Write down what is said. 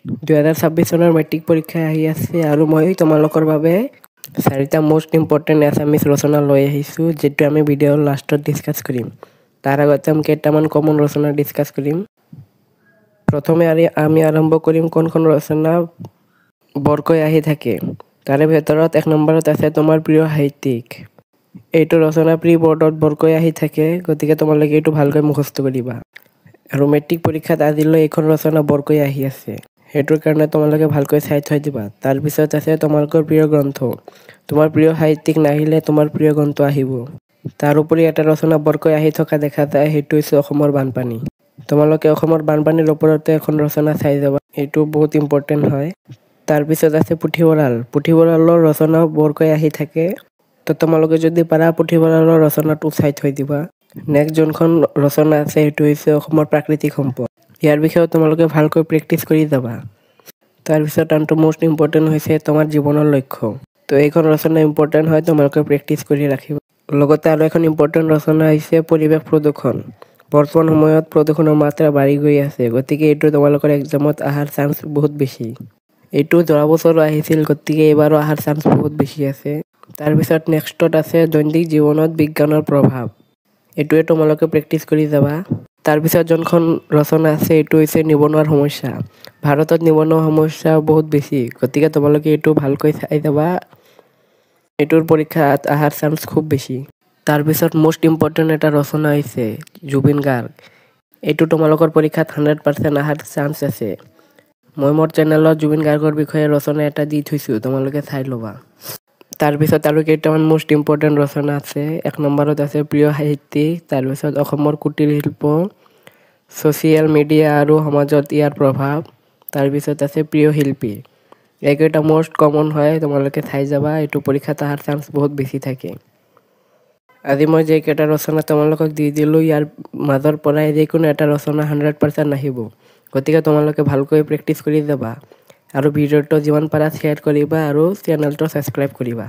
2026 চনৰ মেট্ৰিক পৰীক্ষা আহি আছে আৰু মই তোমালোকৰ বাবে 4টা মোষ্ট ইম্পৰ্টেণ্ট এছামিজ ৰচনা লৈ আহিছোঁ, যিটো আমি ভিডিঅ'ৰ লাষ্টত ডিছকাছ কৰিম। তাৰ আগতে আমি কেইটামান কমন ৰচনা ডিছকাছ কৰিম। প্ৰথমে আমি আৰম্ভ কৰিম কোনখন ৰচনা বৰকৈ আহি থাকে। তাৰে ভিতৰত 1 নম্বৰত আছে তোমাৰ প্ৰিয় সাহিত্যিক। এইটো ৰচনা প্ৰি বৰ্ডত বৰকৈ আহি থাকে, গতিকে তোমালোকে এইটো ভালকৈ মুখস্থ কৰিবা। আৰু মেট্ৰিক পৰীক্ষাত আজিলৈ এইখন ৰচনা বৰকৈ আহি আছে, সেইটোৰ কাৰণে তোমালোকে ভালকৈ চাই থৈ দিবা। তাৰপিছত আছে তোমালোকৰ প্ৰিয় গ্ৰন্থ। তোমাৰ প্ৰিয় সাহিত্যিক নাহিলে তোমাৰ প্ৰিয় গ্ৰন্থ আহিব। তাৰোপৰি এটা ৰচনা বৰকৈ আহি থকা দেখা যায়, সেইটো হৈছে অসমৰ বানপানী। তোমালোকে অসমৰ বানপানীৰ ওপৰতে এখন ৰচনা চাই যাবা, এইটো বহুত ইম্পৰ্টেণ্ট হয়। তাৰপিছত আছে পুথিভঁৰাল। পুথিভঁৰালৰ ৰচনাও বৰকৈ আহি থাকে, তো তোমালোকে যদি পাৰা পুথিভঁৰালৰ ৰচনাটো চাই থৈ দিবা। নেক্সট যোনখন ৰচনা আছে সেইটো হৈছে অসমৰ প্ৰাকৃতিক সম্পদ। ইয়াৰ বিষয়েও তোমালোকে ভালকৈ প্ৰেক্টিচ কৰি যাবা। তাৰপিছত আনটো মোষ্ট ইম্পৰ্টেণ্ট হৈছে তোমাৰ জীৱনৰ লক্ষ্য। তো এইখন ৰচনা ইম্পৰ্টেণ্ট হয়, তোমালোকে প্ৰেক্টিচ কৰি ৰাখিবা। লগতে আৰু এখন ইম্পৰ্টেণ্ট ৰচনা হৈছে পৰিৱেশ প্ৰদূষণ। বৰ্তমান সময়ত প্ৰদূষণৰ মাত্ৰা বাঢ়ি গৈ আছে, গতিকে এইটো তোমালোকৰ এক্সামত অহাৰ চান্স বহুত বেছি। এইটো যোৱা বছৰো আহিছিল, গতিকে এইবাৰো অহাৰ চান্স বহুত বেছি আছে। তাৰপিছত নেক্সটত আছে দৈনিক জীৱনত বিজ্ঞানৰ প্ৰভাৱ। এইটোৱে তোমালোকে প্ৰেক্টিচ কৰি যাবা। তাৰপিছত যোনখন ৰচনা আছে এইটো হৈছে নিবনুৱাৰ সমস্যা। ভাৰতত নিবনুৱা সমস্যা বহুত বেছি, গতিকে তোমালোকে এইটো ভালকৈ চাই যাবা। এইটোৰ পৰীক্ষাত অহাৰ চান্স খুব বেছি। তাৰপিছত মোষ্ট ইম্পৰ্টেণ্ট এটা ৰচনা হৈছে জুবিন গাৰ্গ। এইটো তোমালোকৰ পৰীক্ষাত 100% অহাৰ চান্স আছে। মই মোৰ চেনেলত জুবিন গাৰ্গৰ বিষয়ে ৰচনা এটা দি থৈছোঁ, তোমালোকে চাই ল'বা। তাৰপিছত আৰু কেইটামান মোষ্ট ইম্পৰ্টেণ্ট ৰচনা আছে। 1 নম্বৰত আছে প্ৰিয় সাহিত্যিক, তাৰপিছত অসমৰ কুটিৰ শিল্প, ছ'চিয়েল মিডিয়া আৰু সমাজত ইয়াৰ প্ৰভাৱ, তাৰপিছত আছে প্ৰিয় শিল্পী। এইকেইটা মোষ্ট কমন হয়, তোমালোকে চাই যাবা, এইটো পৰীক্ষাত অহাৰ চান্স বহুত বেছি থাকে। আজি মই যেইকেইটা ৰচনা তোমালোকক দি দিলোঁ, ইয়াৰ মাজৰ পৰাই যিকোনো এটা ৰচনা 100% আহিব, গতিকে তোমালোকে ভালকৈ প্ৰেক্টিচ কৰি যাবা। আৰু ভিডিঅ'টো যিমান পাৰা শ্বেয়াৰ কৰিবা আৰু চেনেলটো ছাবস্ক্ৰাইব কৰিবা।